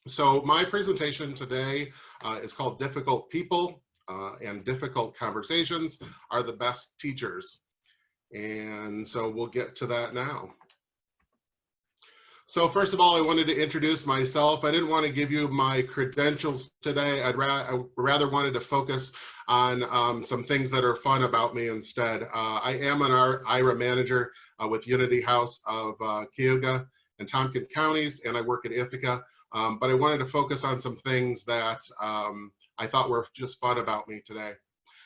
So my presentation today is called Difficult People and Difficult Conversations Are the Best Teachers. And so we'll get to that now. So first of all, I wanted to introduce myself. I didn't want to give you my credentials today. I rather wanted to focus on some things that are fun about me instead. I am an IRA manager with Unity House of Cayuga and Tompkins counties, and I work in Ithaca. But I wanted to focus on some things that I thought were just fun about me today.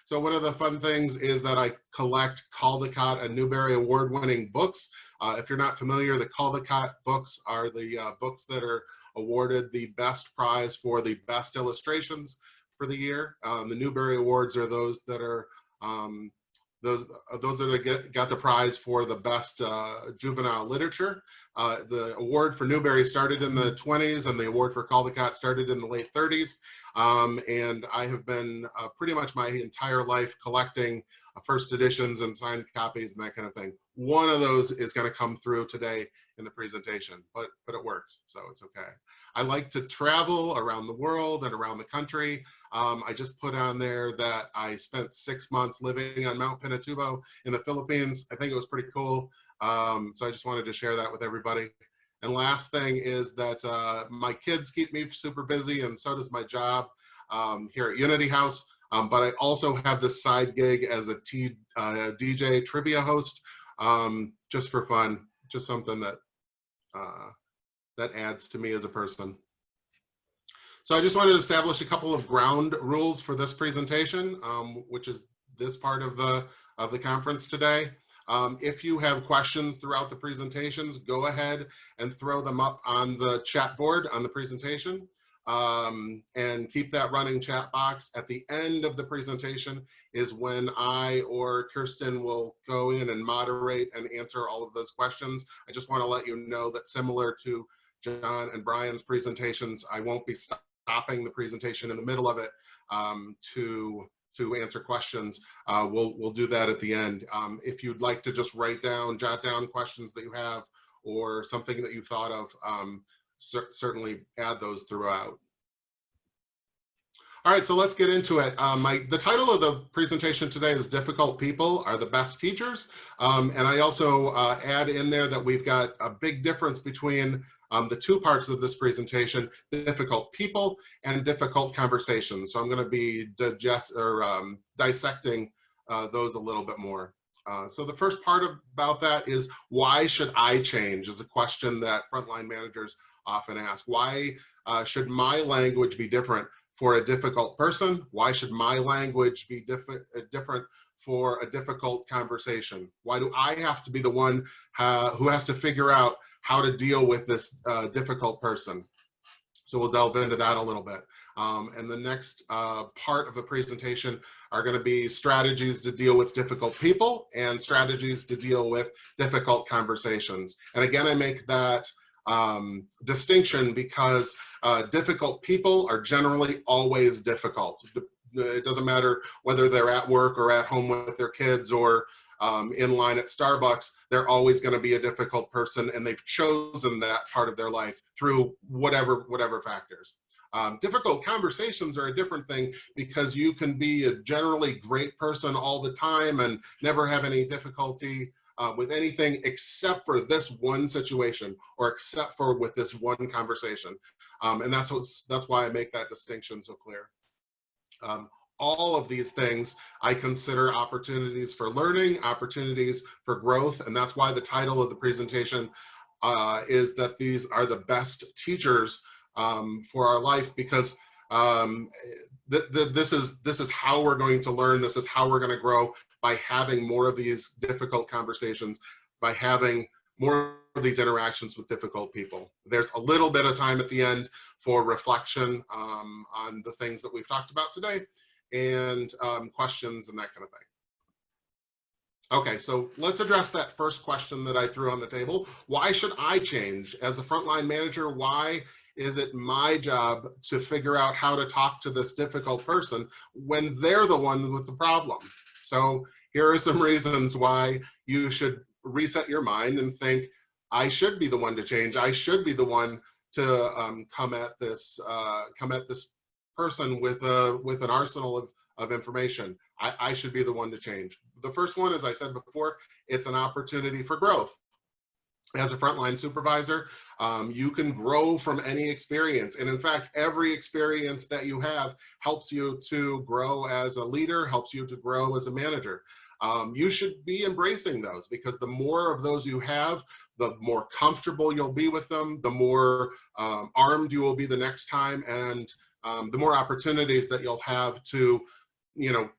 So one of the fun things is that I collect Caldecott and Newbery award-winning books. If you're not familiar, the Caldecott books are the books that are awarded the best prize for the best illustrations for the year. The Newbery Awards are those that are those that got the prize for the best juvenile literature. The award for Newbery started in the 20s, and the award for Caldecott started in the late 30s. And I have been pretty much my entire life collecting first editions and signed copies and that kind of thing. One of those is going to come through today in the presentation, but it works, so it's okay. I like to travel around the world and around the country. I just put on there that I spent 6 months living on Mount Pinatubo in the Philippines. I think it was pretty cool. So I just wanted to share that with everybody. And last thing is that my kids keep me super busy, and so does my job here at Unity House. But I also have this side gig as a DJ trivia host, just for fun, just something that that adds to me as a person. So I just wanted to establish a couple of ground rules for this presentation, which is this part of the conference today. If you have questions throughout the presentations, go ahead and throw them up on the chat board on the presentation, and keep that running chat box. At the end of the presentation is when I or Kirsten will go in and moderate and answer all of those questions. I just want to let you know that similar to John and Brian's presentations, I won't be stopping the presentation in the middle of it to answer questions. We'll do that at the end. If you'd like to just jot down questions that you have or something that you thought of, certainly add those throughout. All right, so let's get into it. The title of the presentation today is Difficult People Are the Best Teachers. And I also add in there that we've got a big difference between the two parts of this presentation, difficult people and difficult conversations. So I'm going to be dissecting those a little bit more. So the first part about that is, why should I change, is a question that frontline managers often ask. Why should my language be different for a difficult person? Why should my language be different for a difficult conversation? Why do I have to be the one who has to figure out how to deal with this difficult person? So we'll delve into that a little bit. And the next part of the presentation are going to be strategies to deal with difficult people and strategies to deal with difficult conversations. And again, I make that distinction because difficult people are generally always difficult. It doesn't matter whether they're at work or at home with their kids or in line at Starbucks, they're always going to be a difficult person, and they've chosen that part of their life through whatever factors. Difficult conversations are a different thing, because you can be a generally great person all the time and never have any difficulty with anything except for this one situation, or except for with this one conversation. And that's why I make that distinction so clear. All of these things I consider opportunities for learning, opportunities for growth, and that's why the title of the presentation is that these are the best teachers for our life, because this is how we're going to learn, this is how we're going to grow, by having more of these difficult conversations, by having more of these interactions with difficult people. There's a little bit of time at the end for reflection on the things that we've talked about today, and questions and that kind of thing. Okay, so let's address that first question that I threw on the table. Why should I change? As a frontline manager, why is it my job to figure out how to talk to this difficult person when they're the one with the problem? So here are some reasons why you should reset your mind and think, I should be the one to change. I should be the one to come at this person with an arsenal of information. I should be the one to change. The first one, as I said before, it's an opportunity for growth. As a frontline supervisor, you can grow from any experience. And in fact, every experience that you have helps you to grow as a leader, helps you to grow as a manager. You should be embracing those, because the more of those you have, the more comfortable you'll be with them, the more armed you will be the next time, and the more opportunities that you'll have to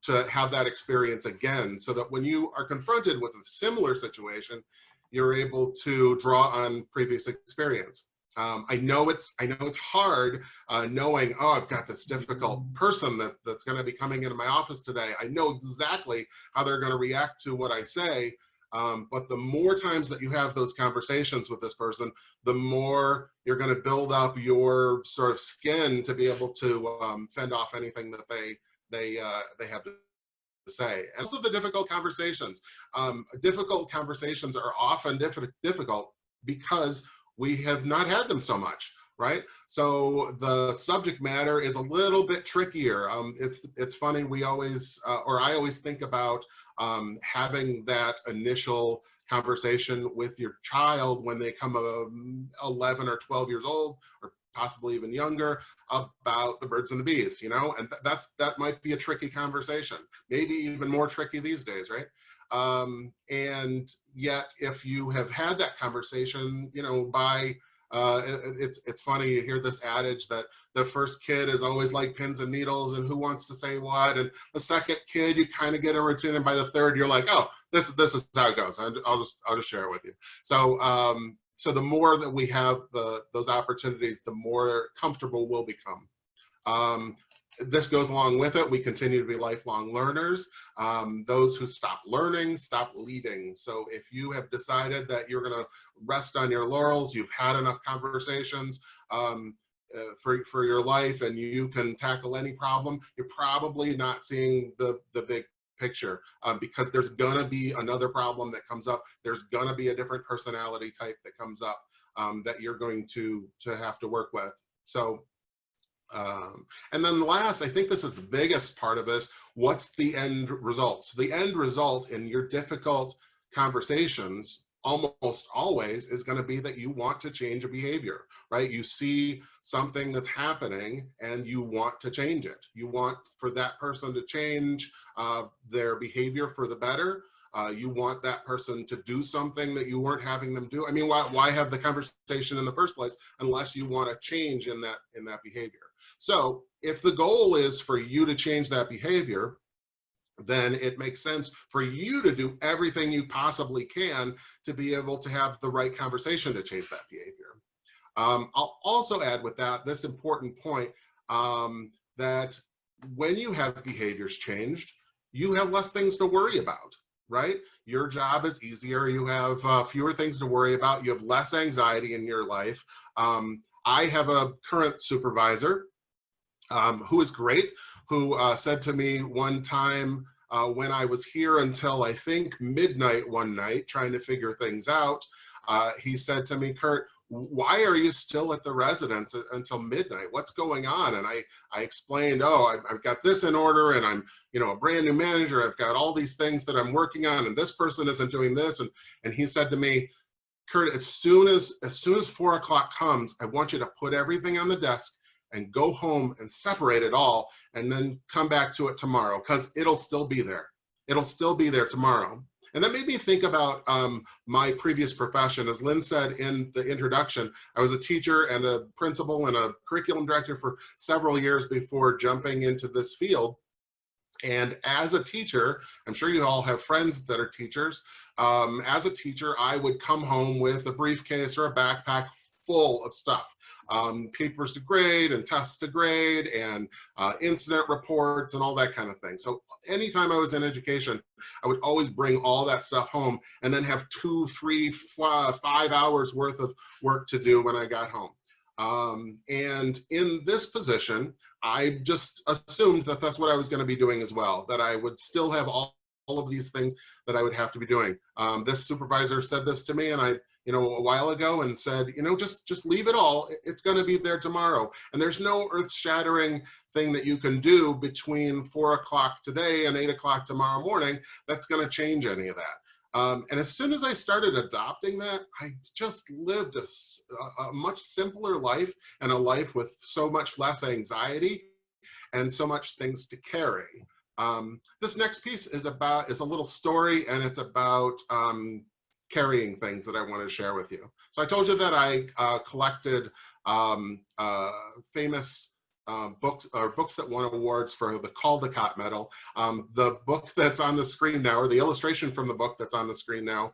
to have that experience again, so that when you are confronted with a similar situation, you're able to draw on previous experience. I know it's hard knowing, oh, I've got this difficult person that's going to be coming into my office today. I know exactly how they're going to react to what I say. But the more times that you have those conversations with this person, the more you're going to build up your sort of skin to be able to fend off anything that they have to say. And also the difficult conversations. Difficult conversations are often difficult because we have not had them so much, right? So the subject matter is a little bit trickier. It's funny, we always, or I always think about having that initial conversation with your child when they come 11 or 12 years old, or possibly even younger, about the birds and the bees, and that might be a tricky conversation, maybe even more tricky these days, right? And yet, if you have had that conversation, by it's funny, you hear this adage that the first kid is always like pins and needles and who wants to say what, and the second kid you kind of get a routine, and by the third you're like, oh, this is how it goes. I'll just share it with you. So the more that we have those opportunities, the more comfortable we'll become. This goes along with it. We continue to be lifelong learners. Those who stop learning, stop leading. So if you have decided that you're going to rest on your laurels, you've had enough conversations for your life, and you can tackle any problem, you're probably not seeing the big picture, because there's gonna be another problem that comes up. There's gonna be a different personality type that comes up that you're going to have to work with. So, and then last, I think this is the biggest part of this, what's the end result? So the end result in your difficult conversations almost always is going to be that you want to change a behavior, right? You see something that's happening and you want to change it. You want for that person to change their behavior for the better. You want that person to do something that you weren't having them do. I mean, why have the conversation in the first place unless you want to change in that behavior? So if the goal is for you to change that behavior, then it makes sense for you to do everything you possibly can to be able to have the right conversation to change that behavior. I'll also add with that this important point, that when you have behaviors changed, you have less things to worry about, right? Your job is easier. You have fewer things to worry about. You have less anxiety in your life. I have a current supervisor who is great, who said to me one time when I was here until I think midnight one night trying to figure things out, he said to me, Kurt, why are you still at the residence until midnight? What's going on? And I explained, oh, I've got this in order, and I'm a brand new manager. I've got all these things that I'm working on, and this person isn't doing this. And he said to me, Kurt, as soon as 4 o'clock comes, I want you to put everything on the desk and go home and separate it all, and then come back to it tomorrow, because it'll still be there. It'll still be there tomorrow. And that made me think about my previous profession. As Lynn said in the introduction, I was a teacher and a principal and a curriculum director for several years before jumping into this field. And as a teacher, I'm sure you all have friends that are teachers. As a teacher, I would come home with a briefcase or a backpack full of stuff. Papers to grade and tests to grade and incident reports and all that kind of thing. So anytime I was in education, I would always bring all that stuff home and then have 2, 3, 5 hours worth of work to do when I got home. And in this position, I just assumed that that's what I was going to be doing as well, that I would still have all of these things that I would have to be doing. This supervisor said this to me, and a while ago and said, just leave it all. It's going to be there tomorrow. And there's no earth-shattering thing that you can do between 4 o'clock today and 8 o'clock tomorrow morning that's going to change any of that. And as soon as I started adopting that, I just lived a much simpler life, and a life with so much less anxiety and so much things to carry. This next piece is a little story, and it's about carrying things that I want to share with you. So I told you that I collected famous books that won awards for the Caldecott Medal. The book that's on the screen now, or the illustration from the book that's on the screen now,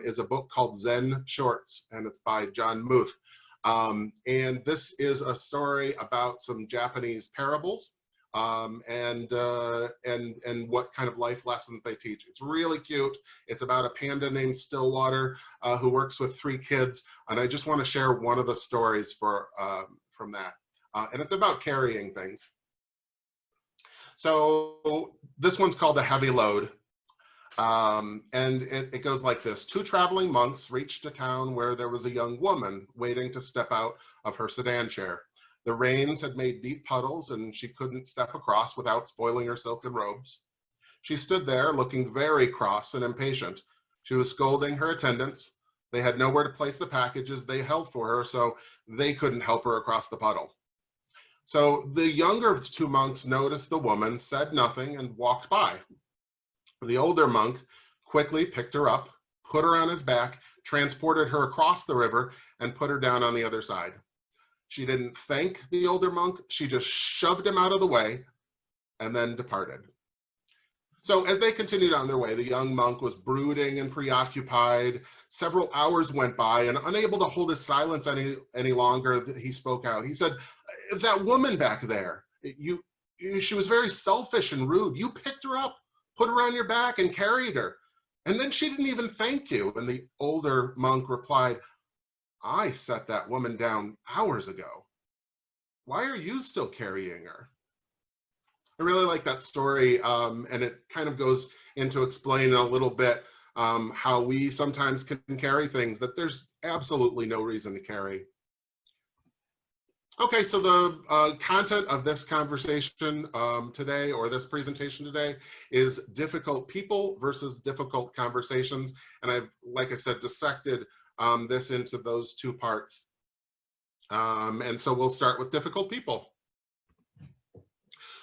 is a book called Zen Shorts, and it's by John Muth. And this is a story about some Japanese parables, and what kind of life lessons they teach. It's really cute. It's about a panda named Stillwater who works with 3 kids, and I just want to share one of the stories from that. And it's about carrying things. So this one's called A Heavy Load. And it goes like this. 2 traveling monks reached a town where there was a young woman waiting to step out of her sedan chair. The rains had made deep puddles, and she couldn't step across without spoiling her silken robes. She stood there looking very cross and impatient. She was scolding her attendants. They had nowhere to place the packages they held for her, so they couldn't help her across the puddle. So the younger of the 2 monks noticed the woman, said nothing, and walked by. The older monk quickly picked her up, put her on his back, transported her across the river, and put her down on the other side. She didn't thank the older monk. She just shoved him out of the way and then departed. So as they continued on their way, the young monk was brooding and preoccupied. Several hours went by, and unable to hold his silence any longer, he spoke out. He said, "That woman back there, she was very selfish and rude. You picked her up, put her on your back, and carried her. And then she didn't even thank you." And the older monk replied, "I set that woman down hours ago. Why are you still carrying her?" I really like that story, and it kind of goes into explaining a little bit how we sometimes can carry things that there's absolutely no reason to carry. Okay, so the content of this conversation today, or this presentation today, is difficult people versus difficult conversations. And I've, like I said, dissected this into those 2 parts. And so we'll start with difficult people.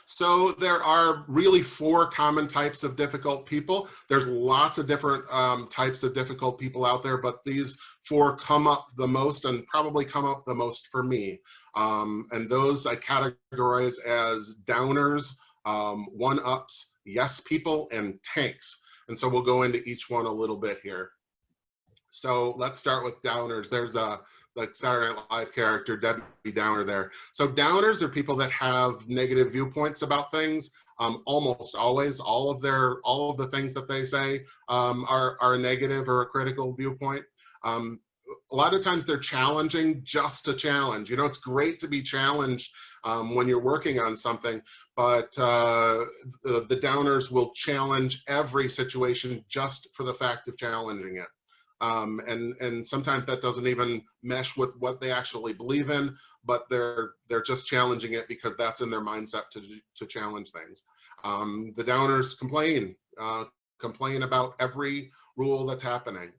So there are really 4 common types of difficult people. There's lots of different types of difficult people out there, but these 4 come up the most, and probably come up the most for me. And those I categorize as downers, one-ups, yes people, and tanks. And so we'll go into each one a little bit here. So let's start with downers. There's like Saturday Night Live character, Debbie Downer there. So downers are people that have negative viewpoints about things. Almost always, all of the things that they say are a negative or a critical viewpoint. A lot of times they're challenging just to challenge. It's great to be challenged when you're working on something, but the downers will challenge every situation just for the fact of challenging it. And sometimes that doesn't even mesh with what they actually believe in, but they're just challenging it because that's in their mindset to challenge things. The downers complain about every rule that's happening.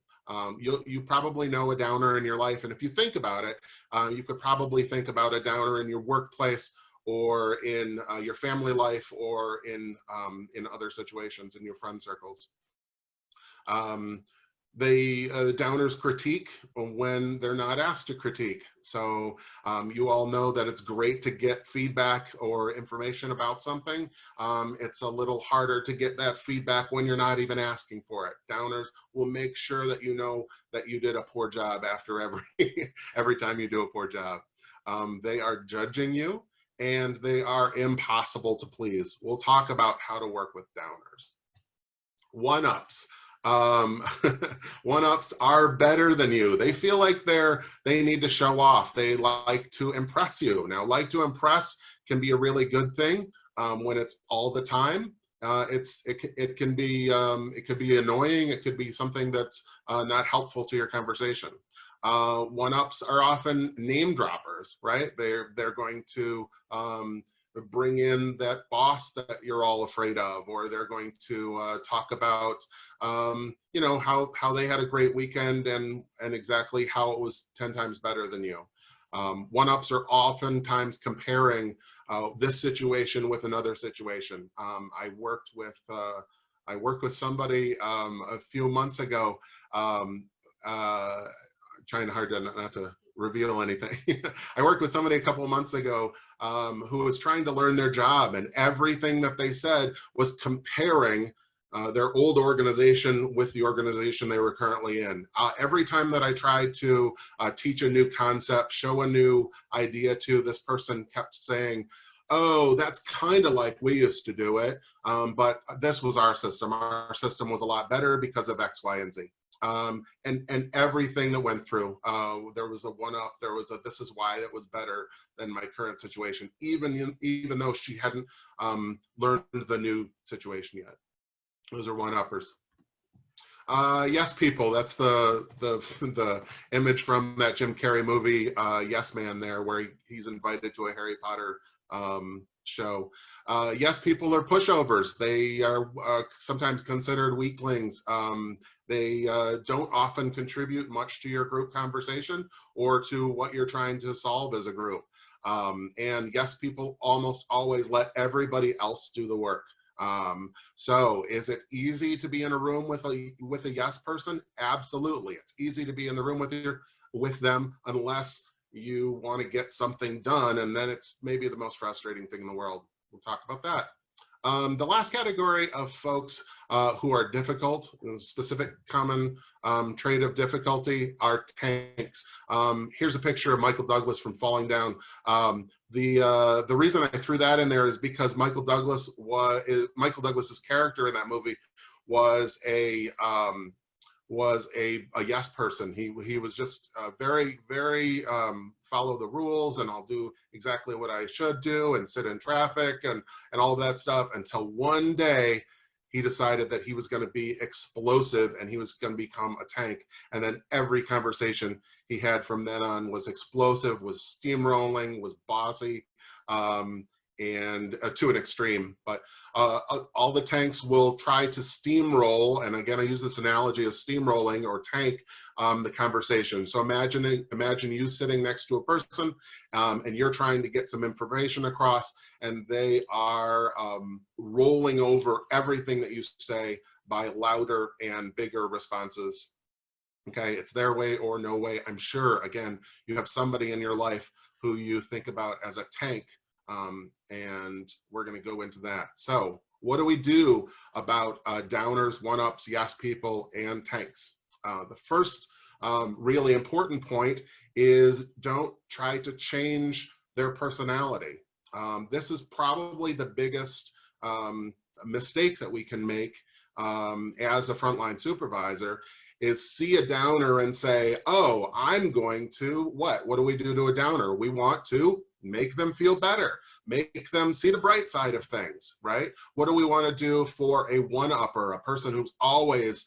You probably know a downer in your life, and if you think about it, you could probably think about a downer in your workplace, or in your family life, or in other situations in your friend circles. The downers critique when they're not asked to critique. So you all know that it's great to get feedback or information about something. It's a little harder to get that feedback when you're not even asking for it. Downers will make sure that you know that you did a poor job after every time you do a poor job. They are judging you, and they are impossible to please. We'll talk about how to work with downers. One-ups. One-ups are better than you. They feel like they need to show off. They like to impress you. Now, like to impress can be a really good thing when it's all the time, it can be it could be annoying. It could be something that's not helpful to your conversation. One-ups are often name droppers, right? They're going to bring in that boss that you're all afraid of, or they're going to talk about you know, how they had a great weekend and exactly how it was 10 times better than you. One-ups are oftentimes comparing this situation with another situation. I worked with somebody a few months ago, trying hard to not to reveal anything. I worked with somebody a couple of months ago who was trying to learn their job, and everything that they said was comparing their old organization with the organization they were currently in. Every time that I tried to teach a new concept, show a new idea to, this person kept saying, oh, that's kind of like we used to do it, but this was our system. Our system was a lot better because of X, Y, and Z. And everything that went through, there was a one-up, there was a this is why it was better than my current situation, even though she hadn't learned the new situation yet. Those are one-uppers. Yes, people. That's the image from that Jim Carrey movie, Yes Man, there, where he's invited to a Harry Potter show. Yes, people are pushovers. They are sometimes considered weaklings. They don't often contribute much to your group conversation or to what you're trying to solve as a group. And yes, people almost always let everybody else do the work. So is it easy to be in a room with a yes person? Absolutely. It's easy to be in the room with them unless you want to get something done, and then it's maybe the most frustrating thing in the world. We'll talk about that. The last category of folks who are difficult, a specific common trait of difficulty, are tanks. Here's a picture of Michael Douglas from Falling Down. The reason I threw that in there is because Michael Douglas's character in that movie was a yes person. He was just very follow the rules, and I'll do exactly what I should do and sit in traffic and all of that stuff, until one day he decided that he was going to be explosive and he was going to become a tank. And then every conversation he had from then on was explosive, was steamrolling, was bossy, and to an extreme. But all the tanks will try to steamroll, and again I use this analogy of steamrolling or tank the conversation. So imagine you sitting next to a person and you're trying to get some information across, and they are rolling over everything that you say by louder and bigger responses. Okay, it's their way or no way. I'm sure, again, you have somebody in your life who you think about as a tank, and we're going to go into that. So what do we do about downers, one-ups, yes people, and tanks? The first really important point is don't try to change their personality. This is probably the biggest mistake that we can make as a frontline supervisor, is see a downer and say, oh, I'm going to what do we do to a downer? We want to make them feel better, make them see the bright side of things, right? What do we want to do for a one-upper, a person who's always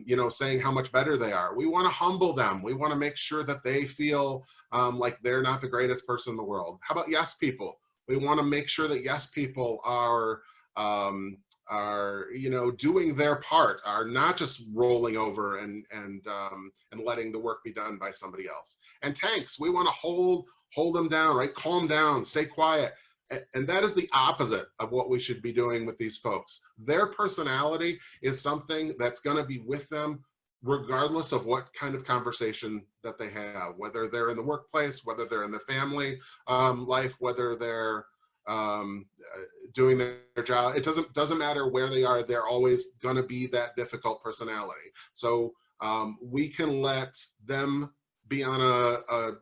you know, saying how much better they are? We want to humble them. We want to make sure that they feel like they're not the greatest person in the world. How about yes people? We want to make sure that yes people are you know, doing their part, are not just rolling over and letting the work be done by somebody else. And tanks, we want to hold them down, right? Calm down, stay quiet. And that is the opposite of what we should be doing with these folks. Their personality is something that's going to be with them regardless of what kind of conversation that they have, whether they're in the workplace, whether they're in their family life, whether they're doing their job. It doesn't matter where they are. They're always going to be that difficult personality. So we can let them be on a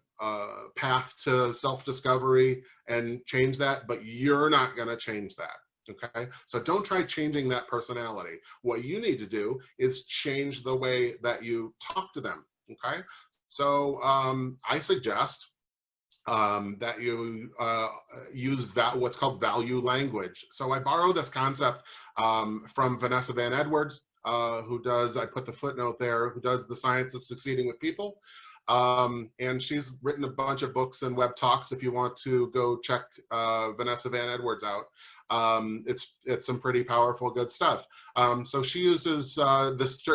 path to self-discovery and change that, but you're not going to change that. Okay, so don't try changing that personality. What you need to do is change the way that you talk to them. Okay, so I suggest that you use what's called value language. So I borrow this concept from Vanessa Van Edwards, who does, I put the footnote there, who does The Science of Succeeding with People. And she's written a bunch of books and web talks if you want to go check Vanessa Van Edwards out. It's some pretty powerful, good stuff. So she uses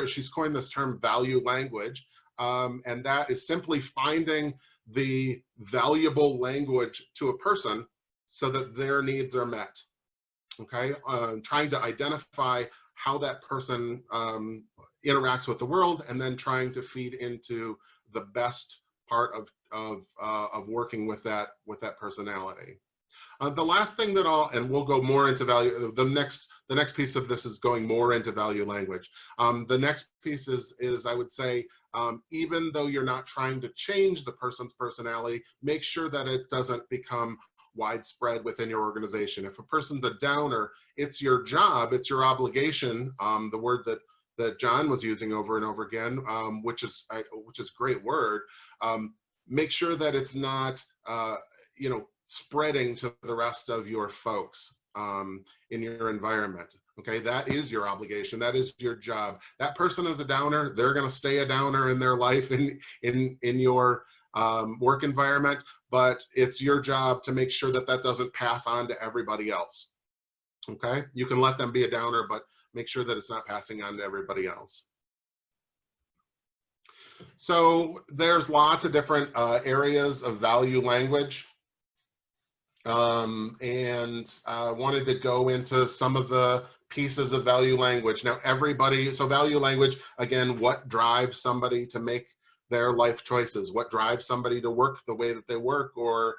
she's coined this term value language, and that is simply finding the valuable language to a person so that their needs are met. Okay, trying to identify how that person interacts with the world, and then trying to feed into the best part of working with that personality. The last thing that and we'll go more into value. The next piece of this is going more into value language. The next piece is I would say, even though you're not trying to change the person's personality, make sure that it doesn't become widespread within your organization. If a person's a downer, it's your job, it's your obligation, the word that John was using over and over again, which is a great word. Make sure that it's not, spreading to the rest of your folks in your environment. Okay, that is your obligation. That is your job. That person is a downer. They're going to stay a downer in their life in your work environment, but it's your job to make sure that that doesn't pass on to everybody else. Okay, you can let them be a downer, but make sure that it's not passing on to everybody else. So there's lots of different areas of value language. And I wanted to go into some of the pieces of value language. Now so value language, again, what drives somebody to make their life choices, what drives somebody to work the way that they work, or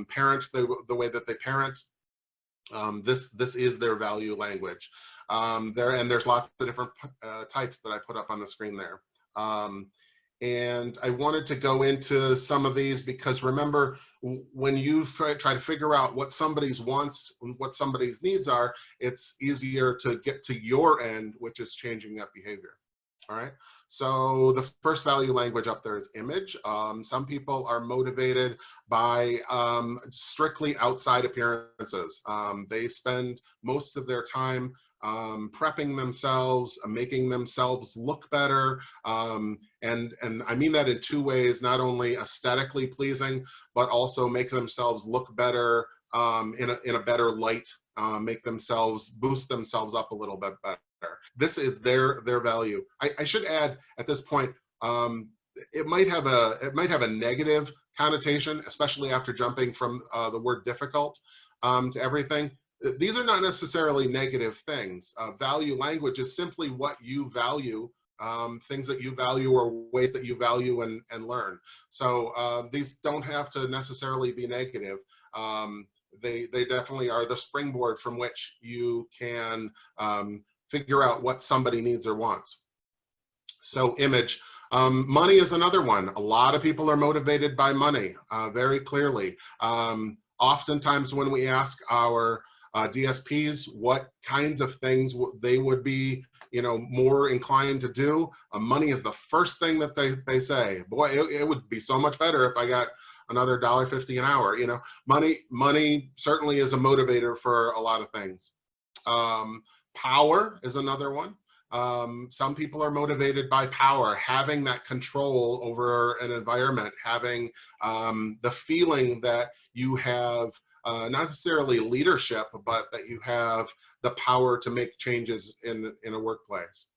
parent the way that they parent. This is their value language. There's lots of different types that I put up on the screen there. And I wanted to go into some of these because remember, when you try to figure out what somebody's wants and what somebody's needs are, it's easier to get to your end, which is changing that behavior. All right. So the first value language up there is image. Some people are motivated by strictly outside appearances. They spend most of their time prepping themselves, making themselves look better, and I mean that in two ways: not only aesthetically pleasing, but also make themselves look better in a better light, make themselves boost themselves up a little bit better. This is their value. I should add at this point, it might have a negative connotation, especially after jumping from the word difficult to everything. These are not necessarily negative things. Value language is simply what you value, things that you value or ways that you value and learn. So these don't have to necessarily be negative. They definitely are the springboard from which you can figure out what somebody needs or wants. So image. Money is another one. A lot of people are motivated by money, very clearly. Oftentimes when we ask our DSPs what kinds of things they would be more inclined to do, money is the first thing that they say. Boy, it would be so much better if I got another $1.50 an hour. Money certainly is a motivator for a lot of things. Power is another one. Some people are motivated by power, having that control over an environment, having the feeling that you have not necessarily leadership, but that you have the power to make changes in a workplace.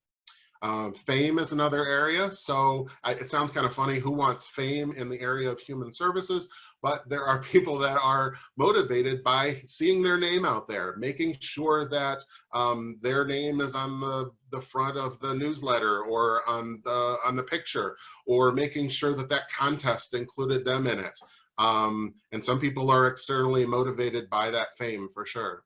Fame is another area. So it sounds kind of funny, who wants fame in the area of human services? But there are people that are motivated by seeing their name out there, making sure that their name is on the front of the newsletter or on the picture, or making sure that that contest included them in it. And some people are externally motivated by that fame, for sure.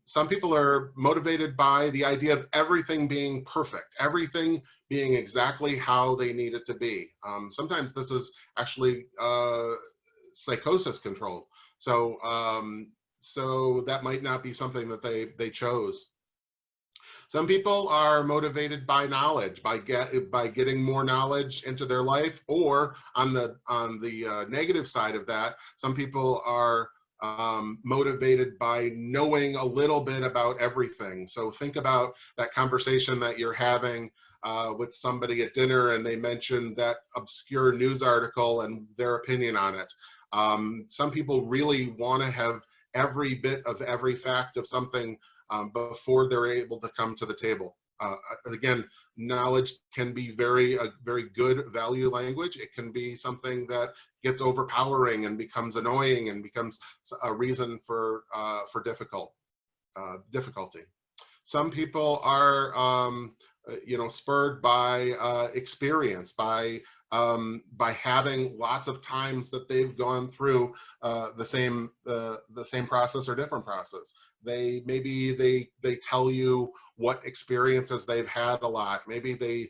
Some people are motivated by the idea of everything being perfect, everything being exactly how they need it to be. Sometimes this is actually psychosis control. So that might not be something that they chose. Some people are motivated by knowledge, by getting more knowledge into their life, or on the negative side of that, some people are motivated by knowing a little bit about everything. So think about that conversation that you're having with somebody at dinner, and they mention that obscure news article and their opinion on it. Some people really want to have every bit of every fact of something before they're able to come to the table. Again, knowledge can be a very good value language. It can be something that gets overpowering and becomes annoying and becomes a reason for difficulty. Some people are spurred by experience, by having lots of times that they've gone through the same process or different process. Maybe they tell you what experiences they've had a lot. Maybe they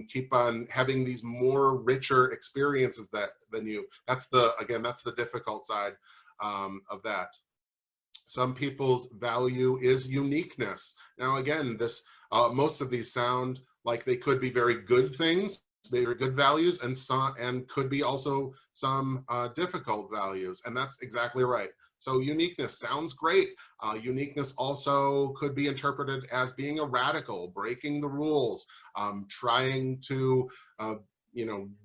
keep on having these more richer experiences than you. That's the difficult side of that. Some people's value is uniqueness. Now again, most of these sound like they could be very good things, very good values, and could be also some difficult values, and that's exactly right. So uniqueness sounds great. Uniqueness also could be interpreted as being a radical, breaking the rules, trying to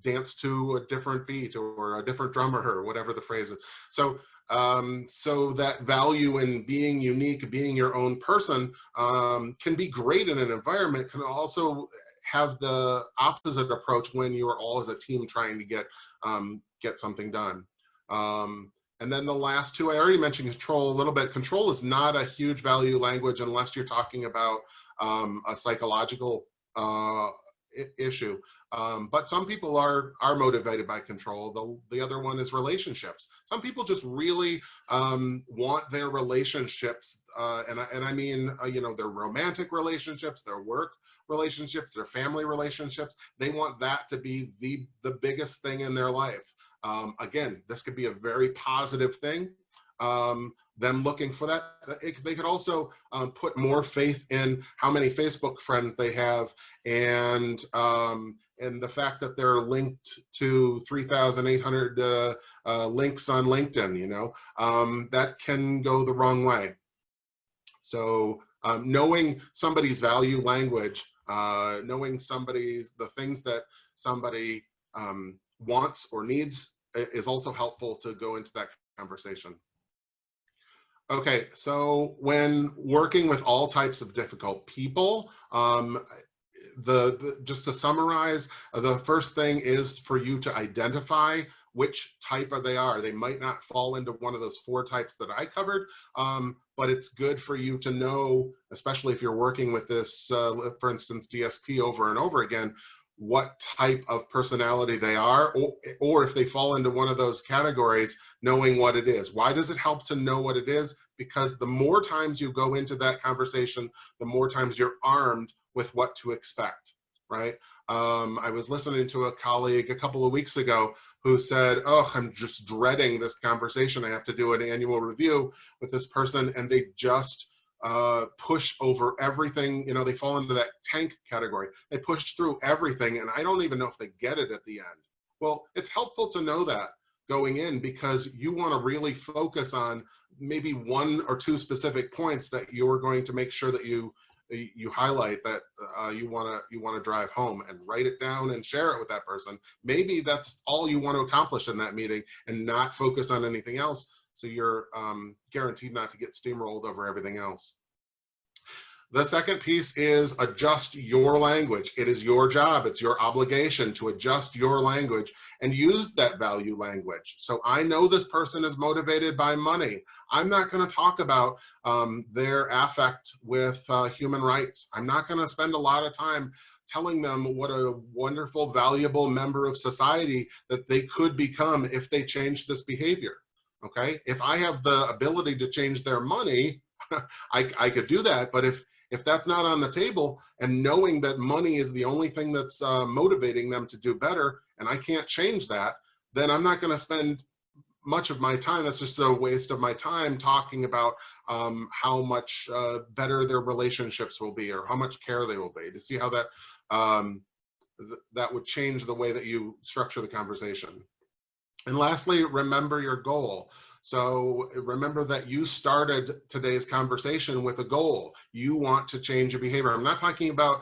dance to a different beat or a different drummer or whatever the phrase is. So that value in being unique, being your own person, can be great in an environment, can also have the opposite approach when you are all as a team trying to get something done. And then the last two, I already mentioned control a little bit. Control is not a huge value language unless you're talking about a psychological issue. But some people are motivated by control. The other one is relationships. Some people just really want their relationships, and I mean their romantic relationships, their work relationships, their family relationships. They want that to be the biggest thing in their life. Again, this could be a very positive thing. Them looking for that. They could also put more faith in how many Facebook friends they have, and the fact that they're linked to 3,800 links on LinkedIn. That can go the wrong way. So knowing somebody's value language, knowing the things that somebody wants or needs is also helpful to go into that conversation. Okay, so when working with all types of difficult people, just to summarize, the first thing is for you to identify which type they are. They might not fall into one of those 4 types that I covered, but it's good for you to know, especially if you're working with this, for instance, DSP over and over again, what type of personality they are, or if they fall into one of those categories, knowing what it is. Why does it help to know what it is? Because the more times you go into that conversation, the more times you're armed with what to expect, right? I was listening to a colleague a couple of weeks ago who said, oh, I'm just dreading this conversation. I have to do an annual review with this person, and they just push over everything. They fall into that tank category. They push through everything, and I don't even know if they get it at the end. Well, it's helpful to know that going in, because you want to really focus on maybe 1 or 2 specific points that you're going to make sure that you highlight, that you want to drive home, and write it down and share it with that person. Maybe that's all you want to accomplish in that meeting and not focus on anything else, so you're guaranteed not to get steamrolled over everything else. The second piece is adjust your language. It is your job, it's your obligation to adjust your language and use that value language. So I know this person is motivated by money. I'm not going to talk about their affect with human rights. I'm not going to spend a lot of time telling them what a wonderful, valuable member of society that they could become if they change this behavior. Okay, if I have the ability to change their money, I could do that. But if that's not on the table, and knowing that money is the only thing that's motivating them to do better, and I can't change that, then I'm not going to spend much of my time. That's just a waste of my time talking about how much better their relationships will be, or how much care they will be, to see how that that would change the way that you structure the conversation. And lastly, remember your goal. So remember that you started today's conversation with a goal. You want to change your behavior. I'm not talking about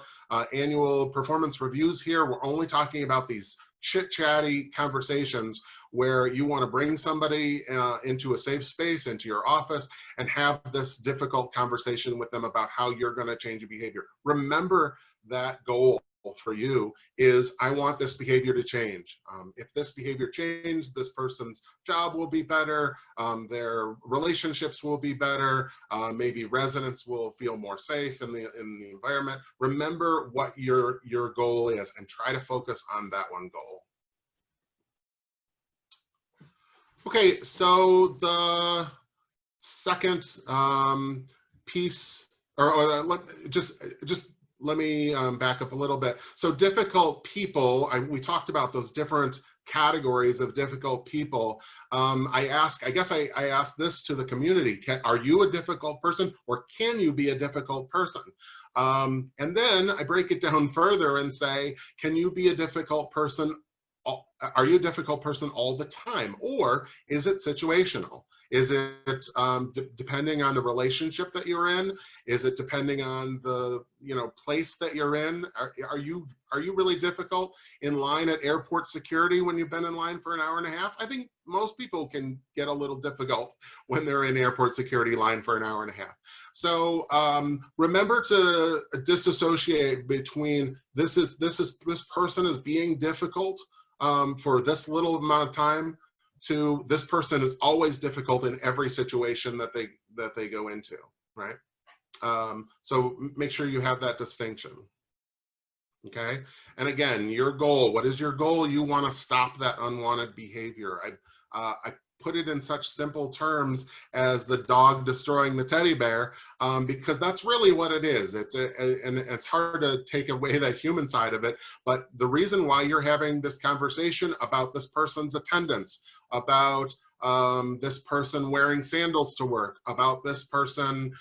annual performance reviews here. We're only talking about these chit-chatty conversations where you want to bring somebody into a safe space, into your office, and have this difficult conversation with them about how you're going to change your behavior. Remember that goal for you is, I want this behavior to change. If this behavior changes, this person's job will be better, their relationships will be better, maybe residents will feel more safe in the environment. Remember what your goal is and try to focus on that one goal. Okay, so the second piece, just let me back up a little bit. So difficult people, we talked about those different categories of difficult people. I guess I asked this to the community. Are you a difficult person, or can you be a difficult person? And then I break it down further and say, can you be a difficult person? Are you a difficult person all the time, or is it situational? Is it depending on the relationship that you're in? Is it depending on the place that you're in? Are you really difficult in line at airport security when you've been in line for an hour and a half? I think most people can get a little difficult when they're in airport security line for an hour and a half. So remember to disassociate between this person is being difficult for this little amount of time, to this person is always difficult in every situation that they go into, right? So make sure you have that distinction. Okay, and again, your goal. What is your goal? You want to stop that unwanted behavior. I put it in such simple terms as the dog destroying the teddy bear, because that's really what it is. And it's hard to take away that human side of it, but the reason why you're having this conversation about this person's attendance, about this person wearing sandals to work, about this person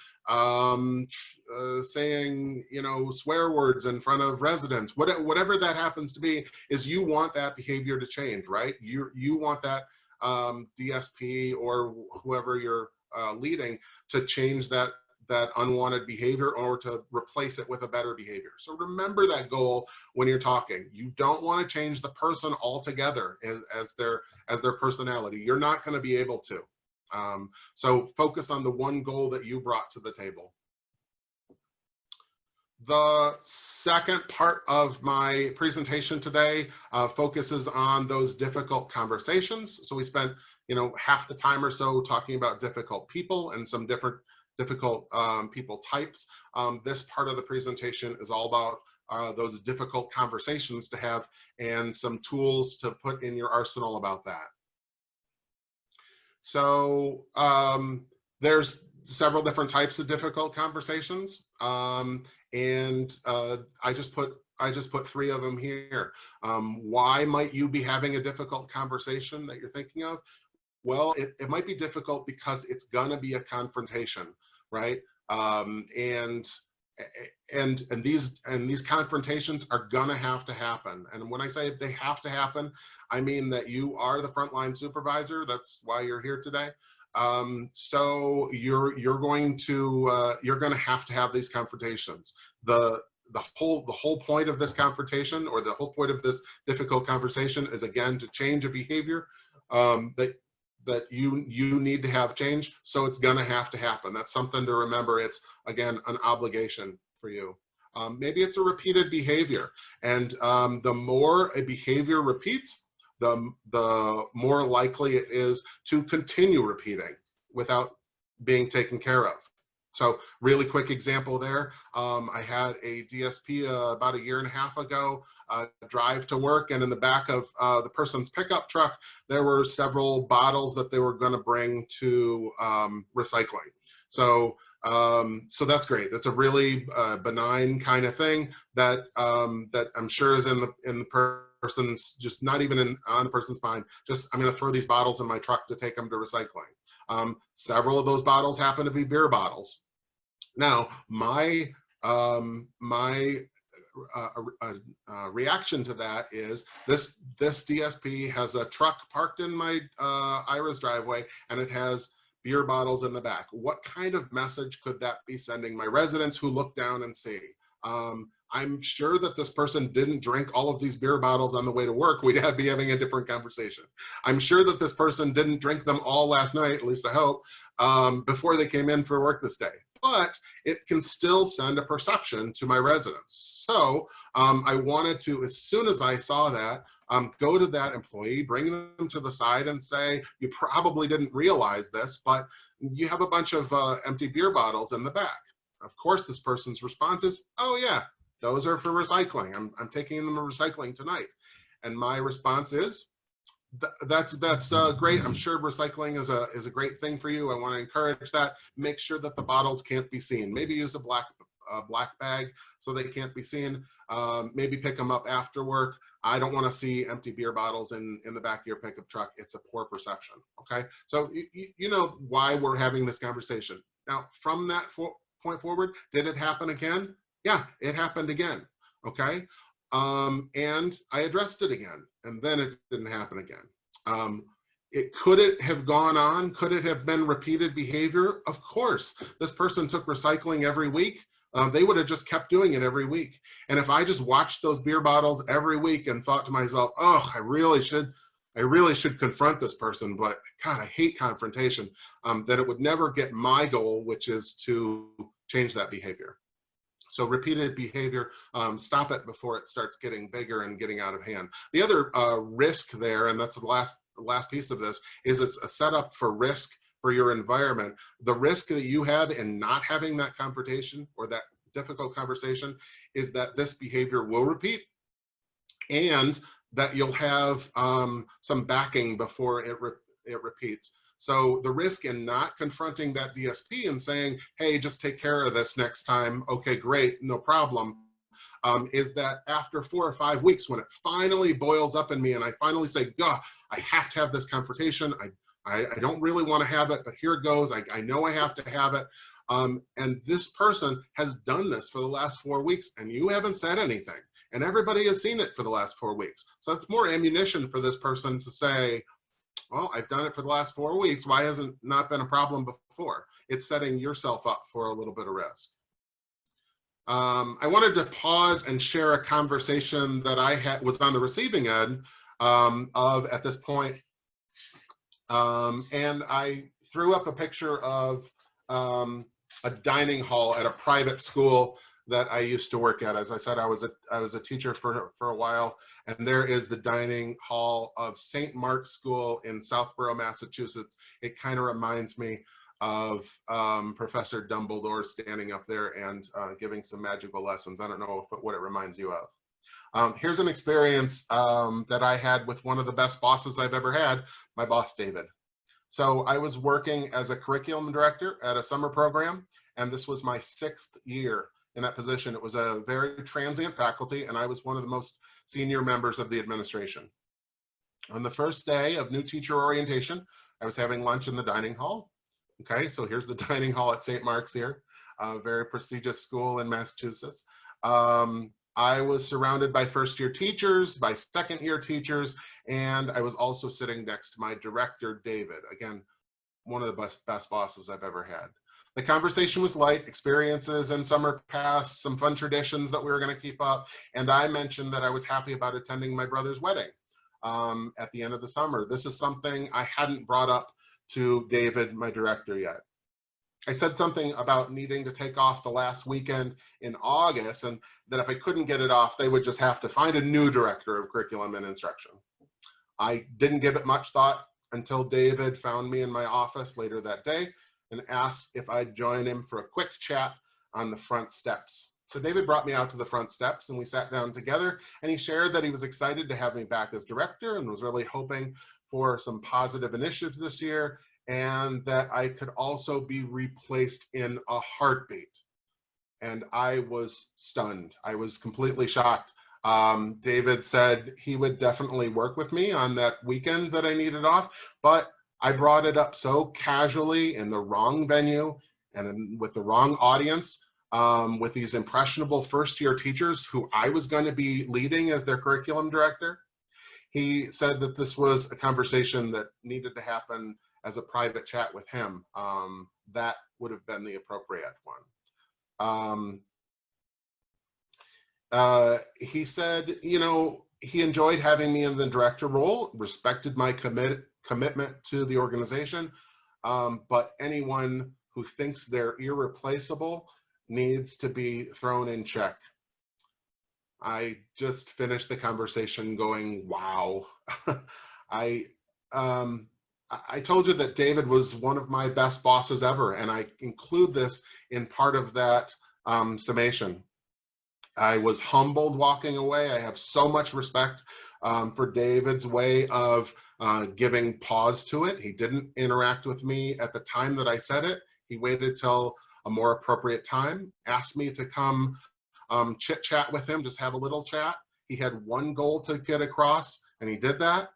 saying swear words in front of residents, whatever that happens to be, is you want that behavior to change, right? You want that DSP or whoever you're leading to change that unwanted behavior, or to replace it with a better behavior. So remember that goal when you're talking. You don't want to change the person altogether as their personality. You're not going to be able to. So focus on the one goal that you brought to the table. The second part of my presentation today focuses on those difficult conversations. So we spent, half the time or so talking about difficult people and some different difficult people types. This part of the presentation is all about those difficult conversations to have and some tools to put in your arsenal about that. So there's several different types of difficult conversations. And I just put 3 of them here. Why might you be having a difficult conversation that you're thinking of? Well, it might be difficult because it's gonna be a confrontation, right? And these confrontations are gonna have to happen. And when I say they have to happen, I mean that you are the frontline supervisor. That's why you're here today. So you're going to have these confrontations. The whole point of this confrontation, or the whole point of this difficult conversation, is again to change a behavior that you need to have changed. So it's gonna have to happen. That's something to remember. It's again an obligation for you. Maybe it's a repeated behavior, and the more a behavior repeats, the more likely it is to continue repeating without being taken care of. So really quick example there. I had a DSP about 1.5 years ago drive to work, and in the back of the person's pickup truck, there were several bottles that they were going to bring to recycling. So that's great. That's a really benign kind of thing that that I'm sure is in the person's just not even on the person's mind, just I'm going to throw these bottles in my truck to take them to recycling. Several of those bottles happen to be beer bottles. Now, my reaction to that is this DSP has a truck parked in my IRA's driveway, and it has beer bottles in the back. What kind of message could that be sending my residents who look down and see? I'm sure that this person didn't drink all of these beer bottles on the way to work. We'd be having a different conversation. I'm sure that this person didn't drink them all last night, at least I hope, before they came in for work this day. But it can still send a perception to my residents. So I wanted to, as soon as I saw that, go to that employee, bring them to the side and say, you probably didn't realize this, but you have a bunch of empty beer bottles in the back. Of course, this person's response is, oh yeah, those are for recycling. I'm taking them to recycling tonight. And my response is, that's great. I'm sure recycling is a great thing for you. I want to encourage that. Make sure that the bottles can't be seen. Maybe use a black bag so they can't be seen. Maybe pick them up after work. I don't want to see empty beer bottles in the back of your pickup truck. It's a poor perception. Okay, so you know why we're having this conversation. Now, from that point forward, did it happen again? Yeah, it happened again. Okay. And I addressed it again, and then it didn't happen again. Could it have gone on? Could it have been repeated behavior? Of course. This person took recycling every week. They would have just kept doing it every week. And if I just watched those beer bottles every week and thought to myself, oh, I really should confront this person, but God, I hate confrontation, then it would never get my goal, which is to change that behavior. So repeated behavior, stop it before it starts getting bigger and getting out of hand. The other risk there, and that's the last piece of this, is it's a setup for risk for your environment. The risk that you have in not having that confrontation or that difficult conversation is that this behavior will repeat, and that you'll have some backing before it repeats. So the risk in not confronting that DSP and saying, hey, just take care of this next time, okay, great, no problem, is that after 4 or 5 weeks, when it finally boils up in me and I finally say, God, I have to have this confrontation, I don't really want to have it, but here it goes, I know I have to have it, and this person has done this for the last 4 weeks and you haven't said anything, and everybody has seen it for the last 4 weeks. So it's more ammunition for this person to say, well, I've done it for the last 4 weeks. Why hasn't not been a problem before? It's setting yourself up for a little bit of risk. I wanted to pause and share a conversation that I was on the receiving end of at this point. And I threw up a picture of a dining hall at a private school that I used to work at. As I said, I was a teacher for a while, and there is the dining hall of St. Mark's School in Southborough, Massachusetts. It kind of reminds me of Professor Dumbledore standing up there and giving some magical lessons. I don't know what it reminds you of. Here's an experience that I had with one of the best bosses I've ever had, my boss, David. So I was working as a curriculum director at a summer program, and this was my 6th year in that position. It was a very transient faculty, and I was one of the most senior members of the administration. On the first day of new teacher orientation, I was having lunch in the dining hall. Okay, so here's the dining hall at St. Mark's here, a very prestigious school in Massachusetts. I was surrounded by first-year teachers, by second-year teachers, and I was also sitting next to my director, David. Again, one of the best bosses I've ever had. The conversation was light, experiences in summer past, some fun traditions that we were going to keep up, and I mentioned that I was happy about attending my brother's wedding at the end of the summer. This is something I hadn't brought up to David, my director, yet. I said something about needing to take off the last weekend in August, and that if I couldn't get it off, they would just have to find a new director of curriculum and instruction. I didn't give it much thought until David found me in my office later that day and asked if I'd join him for a quick chat on the front steps. So David brought me out to the front steps and we sat down together, and he shared that he was excited to have me back as director and was really hoping for some positive initiatives this year, and that I could also be replaced in a heartbeat. And I was stunned. I was completely shocked. David said he would definitely work with me on that weekend that I needed off, but I brought it up so casually in the wrong venue and with the wrong audience, with these impressionable first-year teachers who I was going to be leading as their curriculum director. He said that this was a conversation that needed to happen as a private chat with him. That would have been the appropriate one. He said, you know, he enjoyed having me in the director role, respected my commitment to the organization, but anyone who thinks they're irreplaceable needs to be thrown in check. I just finished the conversation going, wow. I told you that David was one of my best bosses ever, and I include this in part of that summation. I was humbled walking away. I have so much respect for David's way of giving pause to it. He didn't interact with me at the time that I said it. He waited till a more appropriate time, asked me to come chit chat with him, just have a little chat. He had one goal to get across, and he did that.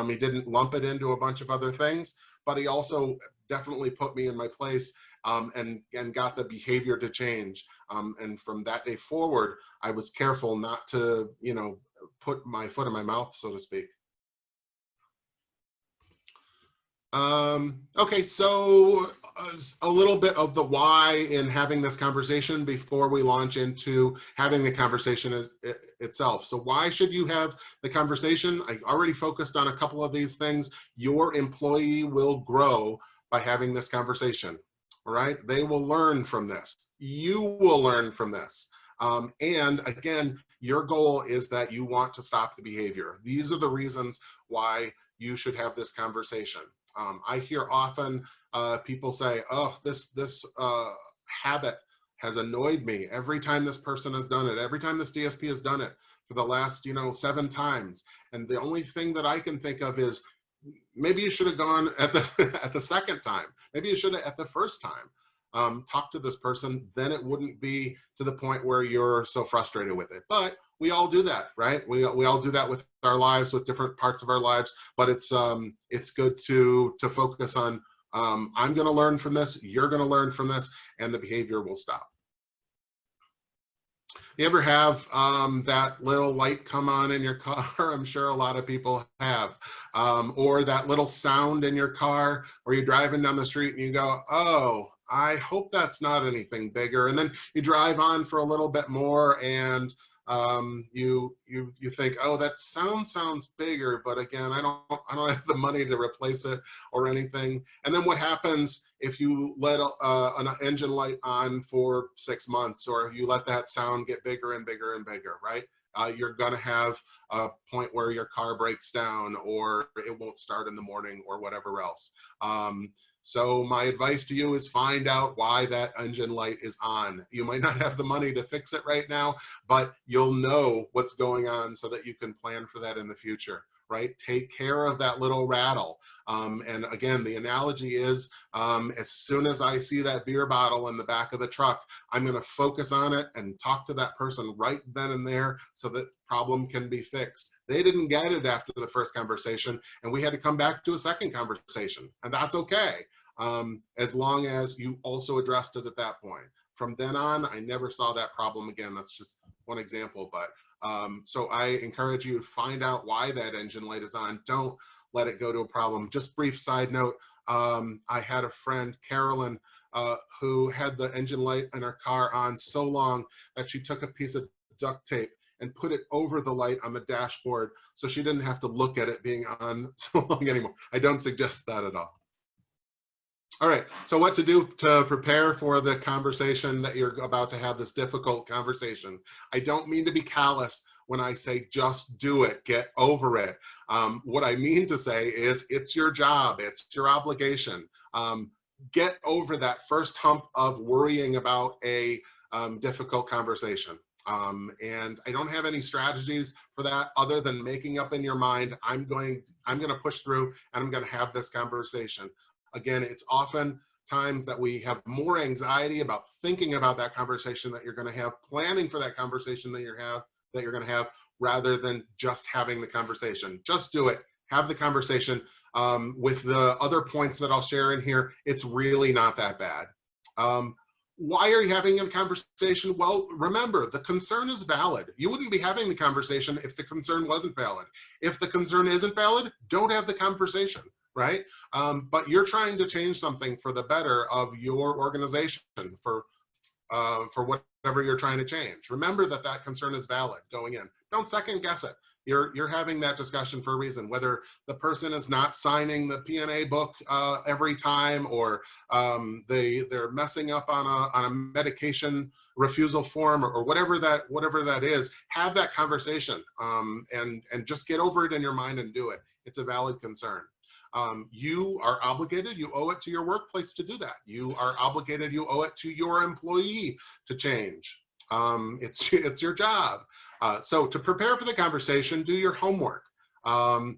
He didn't lump it into a bunch of other things, but he also definitely put me in my place and got the behavior to change. And from that day forward, I was careful not to, you know, put my foot in my mouth, so to speak. Okay, so a little bit of the why in having this conversation before we launch into having the conversation itself. So why should you have the conversation? I already focused on a couple of these things. Your employee will grow by having this conversation, all right? They will learn from this. You will learn from this. And again, your goal is that you want to stop the behavior. These are the reasons why you should have this conversation. I hear often people say, oh, this habit has annoyed me every time this person has done it, every time this DSP has done it for the last, 7 times. And the only thing that I can think of is maybe you should have gone at the second time. Maybe you should have at the first time. Talk to this person, then it wouldn't be to the point where you're so frustrated with it. But we all do that, right? We all do that with our lives, with different parts of our lives. But it's good to focus on I'm going to learn from this, you're going to learn from this, and the behavior will stop. You ever have that little light come on in your car? I'm sure a lot of people have. Or that little sound in your car where you're driving down the street and you go, oh, I hope that's not anything bigger. And then you drive on for a little bit more and you think, oh, that sounds bigger, but again, I don't have the money to replace it or anything. And then what happens if you let an engine light on for 6 months, or you let that sound get bigger and bigger and bigger, right? You're gonna have a point where your car breaks down, or it won't start in the morning, or whatever else. So my advice to you is find out why that engine light is on. You might not have the money to fix it right now, but you'll know what's going on so that you can plan for that in the future, right? Take care of that little rattle. And again, the analogy is as soon as I see that beer bottle in the back of the truck, I'm gonna focus on it and talk to that person right then and there so that problem can be fixed. They didn't get it after the first conversation, and we had to come back to a second conversation, and that's okay, as long as you also addressed it at that point. From then on, I never saw that problem again. That's just one example, but so I encourage you to find out why that engine light is on. Don't let it go to a problem. Just brief side note, I had a friend, Carolyn, who had the engine light in her car on so long that she took a piece of duct tape and put it over the light on the dashboard so she didn't have to look at it being on so long anymore. I don't suggest that at all. All right, so what to do to prepare for the conversation that you're about to have, this difficult conversation. I don't mean to be callous when I say just do it, get over it. What I mean to say is it's your job, it's your obligation. Get over that first hump of worrying about a difficult conversation. And I don't have any strategies for that other than making up in your mind, I'm going to push through and I'm going to have this conversation. Again, it's often times that we have more anxiety about thinking about that conversation that you're going to have, planning for that conversation that you have, that you're going to have, rather than just having the conversation. Just do it. Have the conversation. With the other points that I'll share in here, it's really not that bad. Why are you having a conversation? Well, remember, the concern is valid. You wouldn't be having the conversation if the concern wasn't valid. If the concern isn't valid, don't have the conversation, right? But you're trying to change something for the better of your organization, for whatever you're trying to change. Remember that that concern is valid going in. Don't second guess it. You're having that discussion for a reason, whether the person is not signing the P&A book every time, or they're messing up on a medication refusal form, or whatever that is. Have that conversation, and just get over it in your mind and do it. It's a valid concern. You are obligated, you owe it to your workplace to do that. You are obligated, you owe it to your employee to change. It's your job. So to prepare for the conversation, do your homework.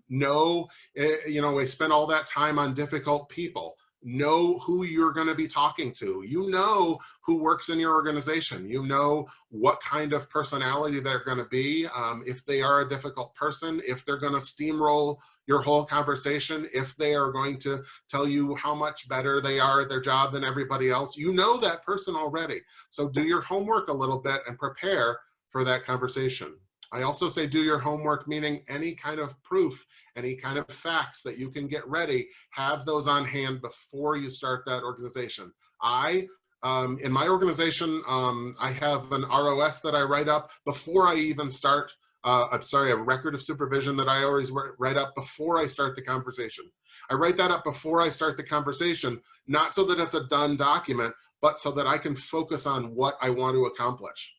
Know, we spend all that time on difficult people. Know who you're going to be talking to. You know who works in your organization. You know what kind of personality they're going to be. If they are a difficult person, if they're going to steamroll your whole conversation, if they are going to tell you how much better they are at their job than everybody else. You know that person already. So do your homework a little bit and prepare for that conversation. I also say do your homework, meaning any kind of proof, any kind of facts that you can get ready, have those on hand before you start that organization. In my organization, I have an ROS that I write up before I even start. A record of supervision that I always write up before I start the conversation. I write that up before I start the conversation, not so that it's a done document, but so that I can focus on what I want to accomplish.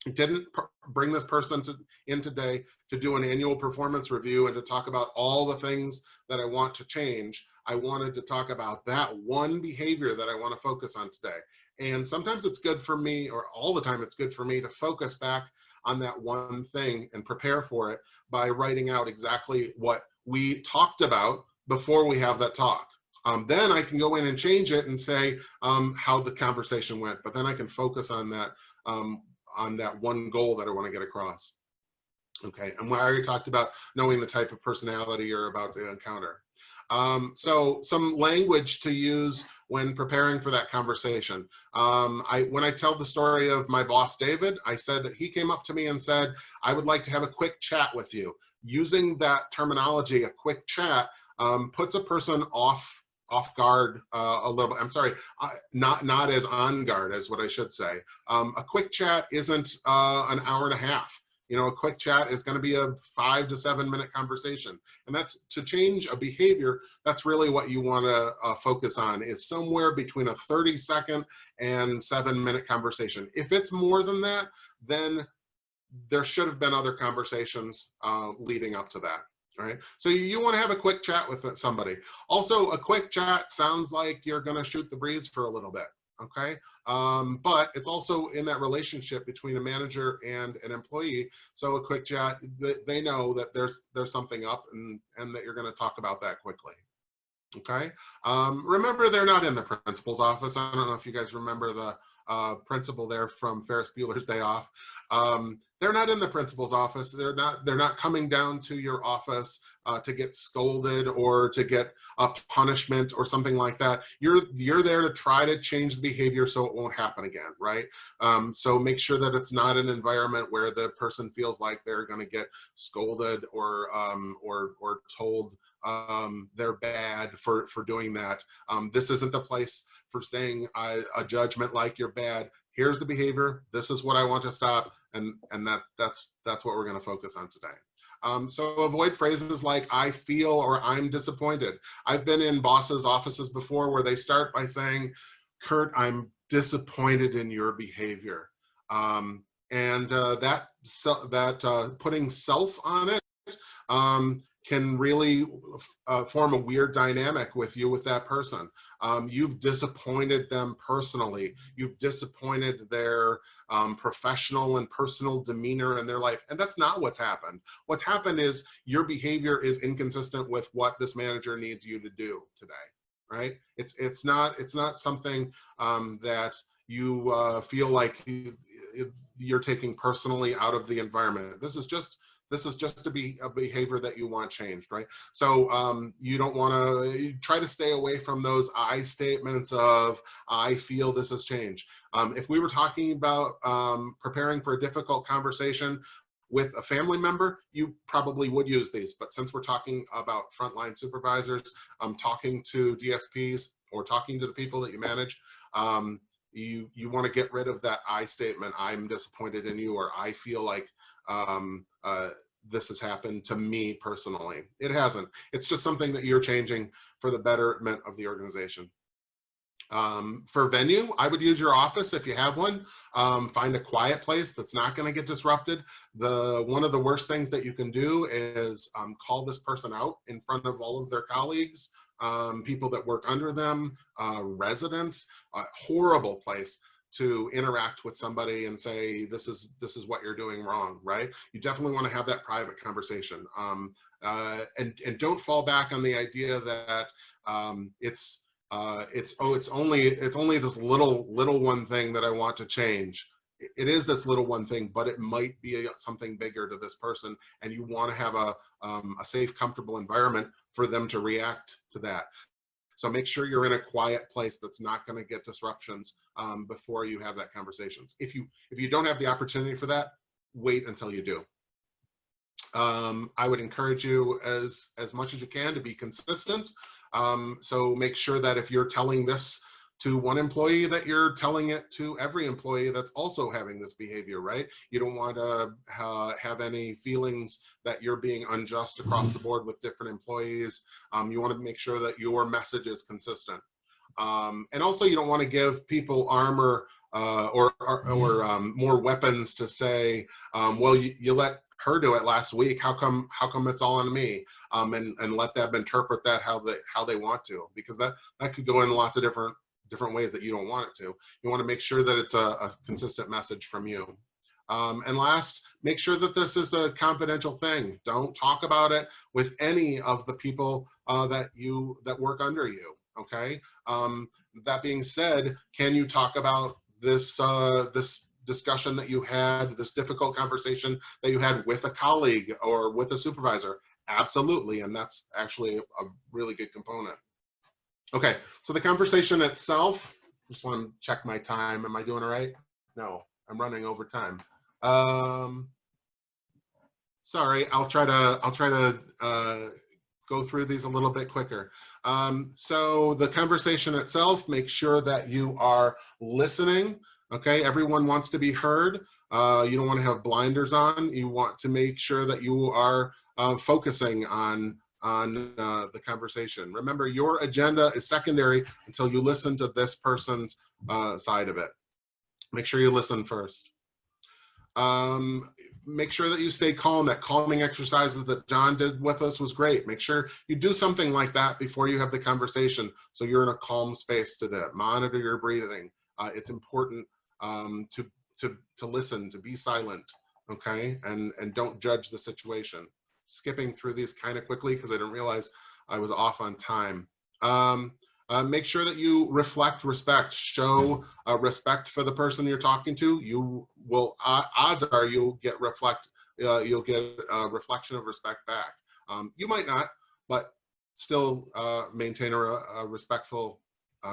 I didn't bring this person in today to do an annual performance review and to talk about all the things that I want to change. I wanted to talk about that one behavior that I want to focus on today. And sometimes it's good for me, or all the time it's good for me, to focus back on that one thing and prepare for it by writing out exactly what we talked about before we have that talk. Then I can go in and change it and say how the conversation went, but then I can focus on that one goal that I want to get across. Okay, and we already talked about knowing the type of personality you're about to encounter. So some language to use when preparing for that conversation. When I tell the story of my boss, David, I said that he came up to me and said, I would like to have a quick chat with you. Using that terminology, a quick chat, puts a person off guard a little bit. I'm sorry, not as on guard as what I should say. A quick chat isn't an hour and a half. A quick chat is going to be a 5 to 7 minute conversation. And that's to change a behavior. That's really what you want to focus on, is somewhere between a 30-second and 7-minute conversation. If it's more than that, then there should have been other conversations leading up to that. All right. So you want to have a quick chat with somebody. Also, a quick chat sounds like you're going to shoot the breeze for a little bit. Okay. But it's also in that relationship between a manager and an employee. So a quick chat, they know that there's something up and that you're going to talk about that quickly. Okay. Remember, they're not in the principal's office. I don't know if you guys remember the principal there from Ferris Bueller's Day Off. They're not in the principal's office. They're not coming down to your office to get scolded or to get a punishment or something like that. You're there to try to change the behavior so it won't happen again, right? So make sure that it's not an environment where the person feels like they're going to get scolded or told they're bad for doing that. This isn't the place for saying a judgment like you're bad. Here's the behavior. This is what I want to stop, and that's what we're going to focus on today. So avoid phrases like I feel or I'm disappointed. I've been in bosses' offices before where they start by saying, Kurt, I'm disappointed in your behavior. That putting self on it can really form a weird dynamic with that person. You've disappointed them personally. You've disappointed their professional and personal demeanor in their life. And that's not what's happened. What's happened is your behavior is inconsistent with what this manager needs you to do today, right? It's not something that you feel like you're taking personally out of the environment. This is just to be a behavior that you want changed, right? So you don't want to try to stay away from those I statements of I feel this has changed. If we were talking about preparing for a difficult conversation with a family member, you probably would use these. But since we're talking about frontline supervisors, talking to DSPs or talking to the people that you manage, you want to get rid of that I statement. I'm disappointed in you, or I feel like this has happened to me personally. It hasn't. It's just something that you're changing for the betterment of the organization. For venue, I would use your office if you have one. Find a quiet place that's not going to get disrupted. One of the worst things that you can do is call this person out in front of all of their colleagues, people that work under them, residents. A horrible place to interact with somebody and say, this is what you're doing wrong, right? You definitely want to have that private conversation. And don't fall back on the idea that it's only this little one thing that I want to change. It is this little one thing, but it might be something bigger to this person, and you want to have a safe, comfortable environment for them to react to that. So make sure you're in a quiet place that's not going to get disruptions before you have that conversation. If you don't have the opportunity for that, wait until you do. I would encourage you as much as you can to be consistent. So make sure that if you're telling this to one employee, that you're telling it to every employee that's also having this behavior, right? You don't want to have any feelings that you're being unjust across the board with different employees. You want to make sure that your message is consistent. And also, you don't want to give people armor or more weapons to say, well, you let her do it last week. How come it's all on me? And let them interpret that how they want to, because that could go in lots of different ways that you don't want it to. You want to make sure that it's a consistent message from you. And last, make sure that this is a confidential thing. Don't talk about it with any of the people that work under you. Okay. That being said, can you talk about this discussion that you had, this difficult conversation that you had with a colleague or with a supervisor? Absolutely, and that's actually a really good component. Okay, so the conversation itself, just want to check my time. Am I doing all right? No, I'm running over time. Sorry, I'll try to go through these a little bit quicker. So the conversation itself, make sure that you are listening. Okay, everyone wants to be heard. You don't want to have blinders on. You want to make sure that you are focusing on the conversation. Remember, your agenda is secondary until you listen to this person's side of it. Make sure you listen first. Make sure that you stay calm. That calming exercises that John did with us was great. Make sure you do something like that before you have the conversation, so you're in a calm space to that. Monitor your breathing. It's important to listen, to be silent, okay, and don't judge the situation. Skipping through these kind of quickly because I didn't realize I was off on time. Make sure that you reflect respect. Show respect for the person you're talking to. You will, odds are you'll get a reflection of respect back. You might not, but still maintain a respectful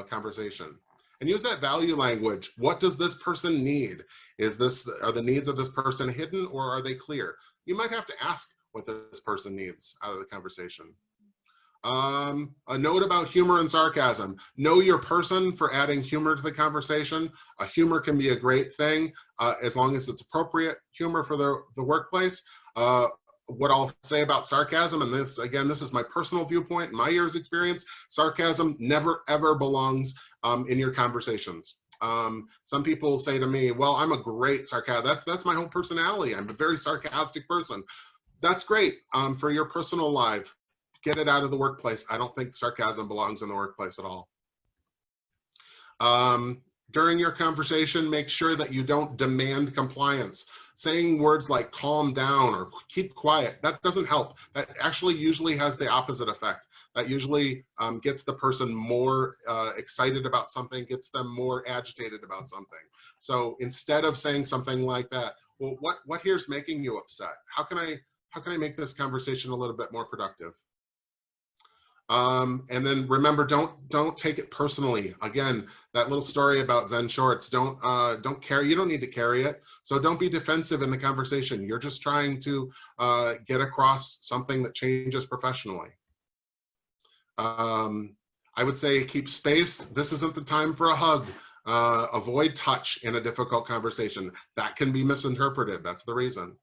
conversation. And use that value language. What does this person need? Are the needs of this person hidden, or are they clear? You might have to ask what this person needs out of the conversation. A note about humor and sarcasm. Know your person for adding humor to the conversation. Humor can be a great thing as long as it's appropriate humor for the workplace. What I'll say about sarcasm, and this is my personal viewpoint, my year's experience, sarcasm never ever belongs in your conversations. Some people say to me, well, I'm a great sarcastic, that's my whole personality. I'm a very sarcastic person. That's great for your personal life. Get it out of the workplace. I don't think sarcasm belongs in the workplace at all. During your conversation, make sure that you don't demand compliance. Saying words like calm down or keep quiet, that doesn't help. That actually usually has the opposite effect. That usually gets the person more excited about something, gets them more agitated about something. So instead of saying something like that, well, what here's making you upset? How can I make this conversation a little bit more productive? And then remember, don't take it personally. Again, that little story about Zen shorts, don't carry, you don't need to carry it. So don't be defensive in the conversation. You're just trying to get across something that changes professionally. I would say keep space. This isn't the time for a hug. Avoid touch in a difficult conversation. That can be misinterpreted. That's the reason.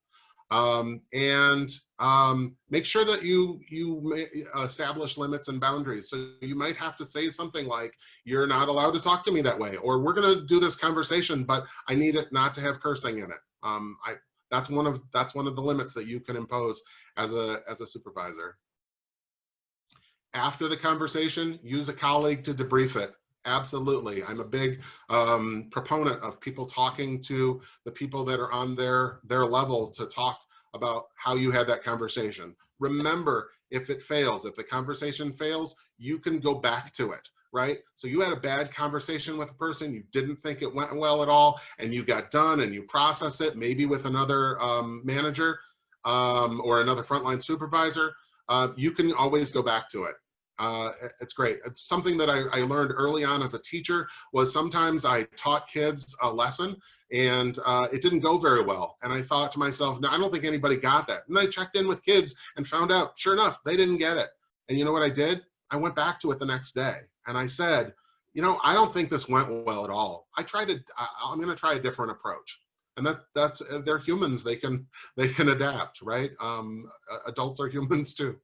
Make sure that you establish limits and boundaries. So you might have to say something like, you're not allowed to talk to me that way, or we're going to do this conversation, but I need it not to have cursing in it. That's one of the limits that you can impose as a supervisor. After the conversation, use a colleague to debrief it. Absolutely. I'm a big proponent of people talking to the people that are on their level to talk about how you had that conversation. Remember, if it fails, if the conversation fails, you can go back to it, right? So you had a bad conversation with a person, you didn't think it went well at all, and you got done and you process it, maybe with another manager or another frontline supervisor, you can always go back to it. It's great. It's something that I learned early on as a teacher, was sometimes I taught kids a lesson and it didn't go very well. And I thought to myself, no, I don't think anybody got that. And I checked in with kids and found out, sure enough, they didn't get it. And you know what I did? I went back to it the next day and I said, you know, I don't think this went well at all. I'm going to try a different approach. And they're humans. They can adapt, right? Adults are humans too.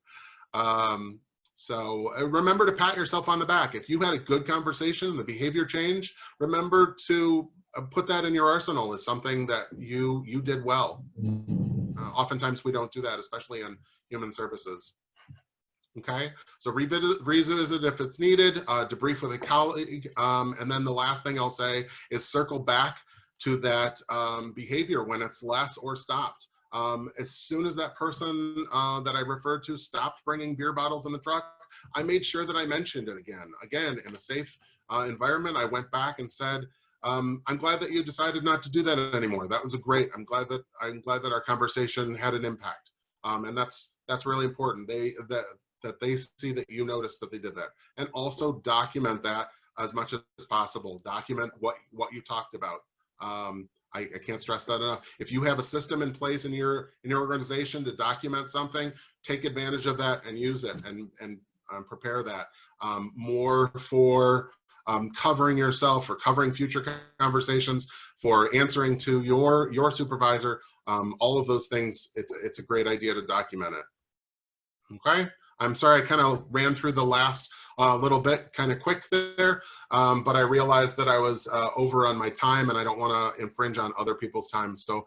So remember to pat yourself on the back. If you had a good conversation, the behavior changed, remember to put that in your arsenal as something that you did well. Oftentimes we don't do that, especially in human services. Okay, so revisit if it's needed, debrief with a colleague, and then the last thing I'll say is circle back to that behavior when it's less or stopped. As soon as that person that I referred to stopped bringing beer bottles in the truck, I made sure that I mentioned it again in a safe environment. I went back and said, I'm glad that you decided not to do that anymore. That was great. I'm glad that our conversation had an impact, and that's really important. That they see that you noticed that they did that, and also document that as much as possible. Document what you talked about. I can't stress that enough. If you have a system in place in your organization to document something, take advantage of that and use it and prepare that. More for covering yourself, for covering future conversations, for answering to your supervisor, all of those things, it's a great idea to document it. Okay, I'm sorry I kind of ran through the last little bit kind of quick there, but I realized that I was over on my time and I don't want to infringe on other people's time. So